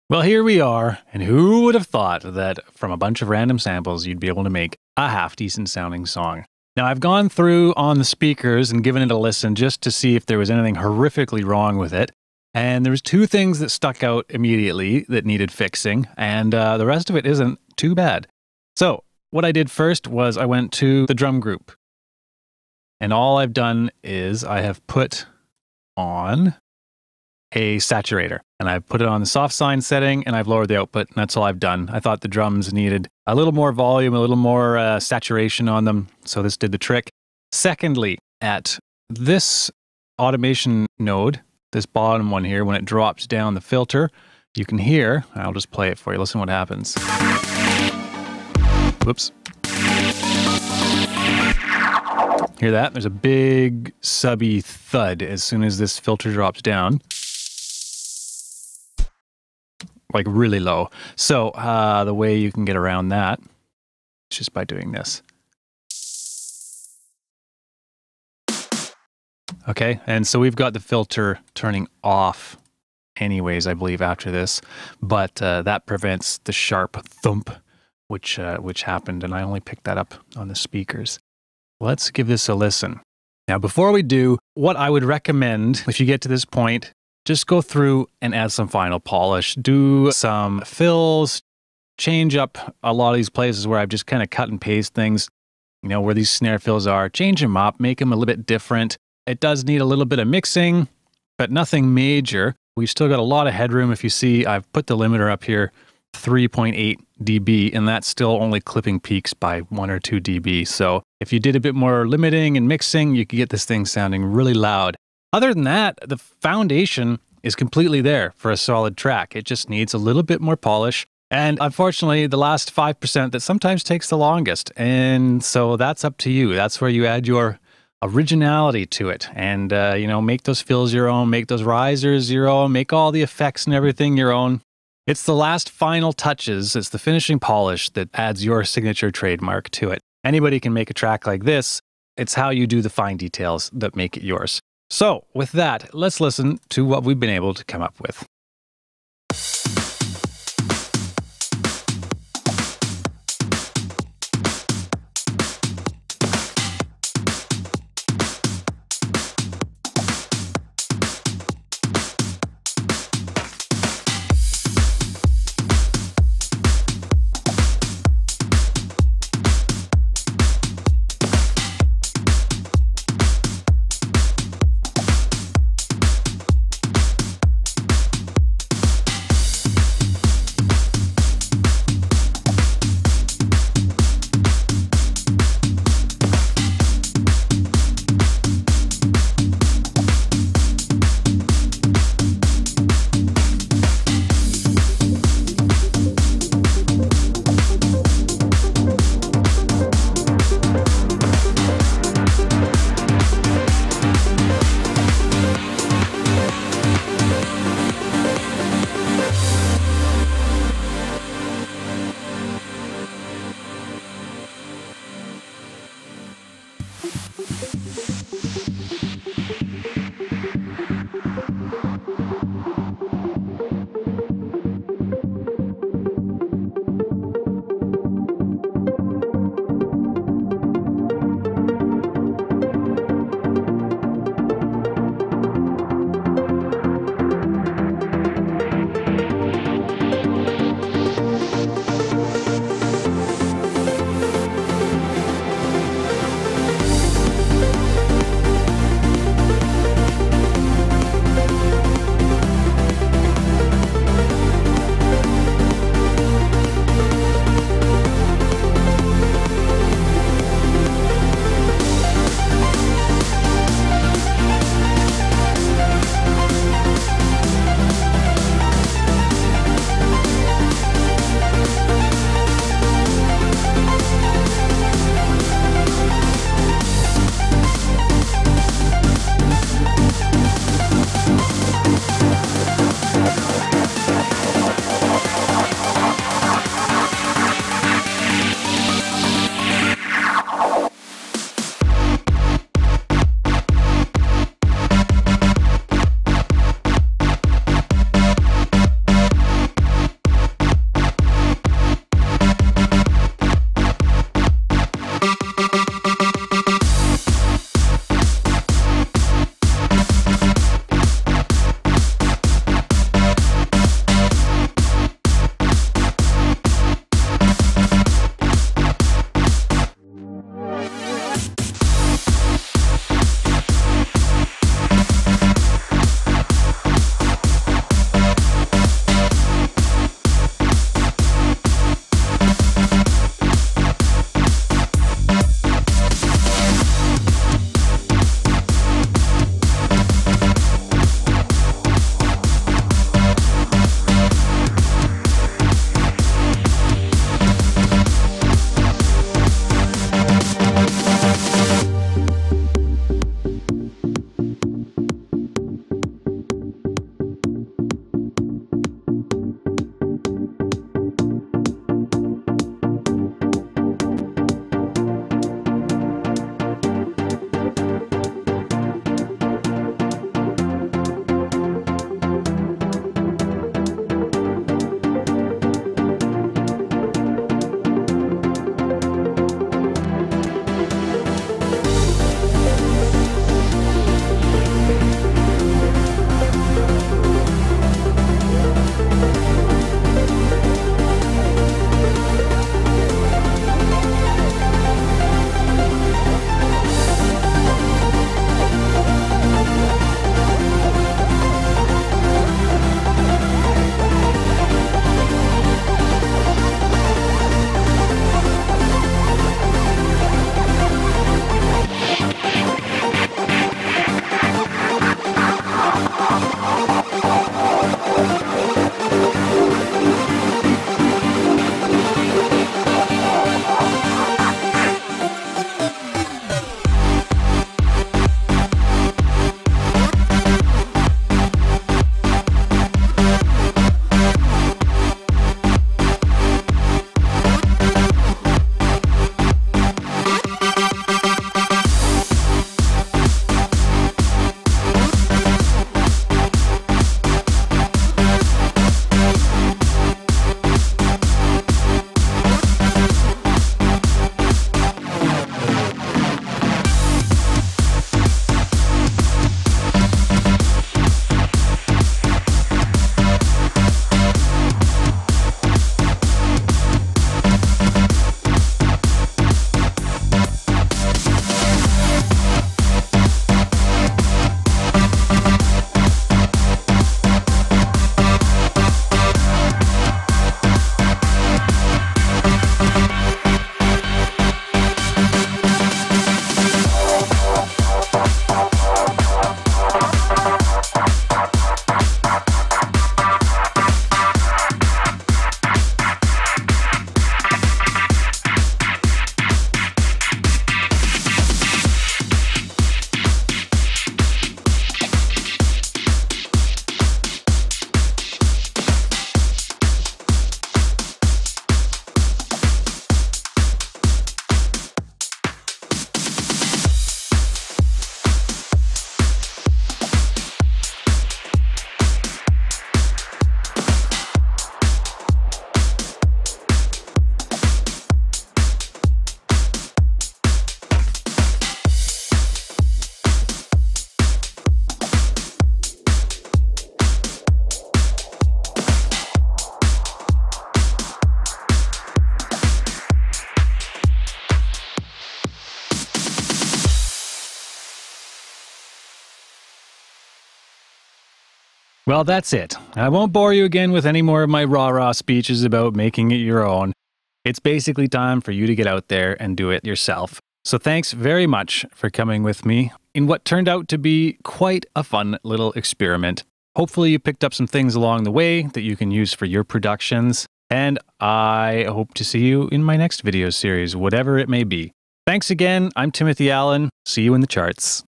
Well, here we are, and who would have thought that from a bunch of random samples you'd be able to make a half-decent sounding song. Now, I've gone through on the speakers and given it a listen just to see if there was anything horrifically wrong with it, and there was two things that stuck out immediately that needed fixing, and the rest of it isn't too bad. So, what I did first was I went to the drum group, and all I've done is I have put on a saturator, and I've put it on the soft sine setting, and I've lowered the output, and that's all I've done. I thought the drums needed a little more volume, a little more saturation on them, so this did the trick. Secondly, at this automation node, this bottom one here, when it drops down the filter, you can hear, I'll just play it for you, listen what happens. Whoops. Hear that? There's a big subby thud as soon as this filter drops down. Like really low. So the way you can get around that is just by doing this. Okay, and so we've got the filter turning off anyways, I believe, after this, but that prevents the sharp thump which happened, and I only picked that up on the speakers. Let's give this a listen. Now, before we do, what I would recommend, if you get to this point, just go through and add some final polish. Do some fills, change up a lot of these places where I've just kind of cut and paste things, you know, where these snare fills are. Change them up, make them a little bit different. It does need a little bit of mixing, but nothing major. We've still got a lot of headroom. If you see, I've put the limiter up here, 3.8 dB, and that's still only clipping peaks by 1 or 2 dB. So if you did a bit more limiting and mixing, you could get this thing sounding really loud. Other than that, the foundation is completely there for a solid track. It just needs a little bit more polish. And unfortunately, the last 5% that sometimes takes the longest. And so that's up to you. That's where you add your originality to it. And, you know, make those fills your own, make those risers your own, make all the effects and everything your own. It's the last final touches. It's the finishing polish that adds your signature trademark to it. Anybody can make a track like this. It's how you do the fine details that make it yours. So, with that, let's listen to what we've been able to come up with. Well, that's it. I won't bore you again with any more of my rah-rah speeches about making it your own. It's basically time for you to get out there and do it yourself. So thanks very much for coming with me in what turned out to be quite a fun little experiment. Hopefully you picked up some things along the way that you can use for your productions, and I hope to see you in my next video series, whatever it may be. Thanks again. I'm Timothy Allen. See you in the charts.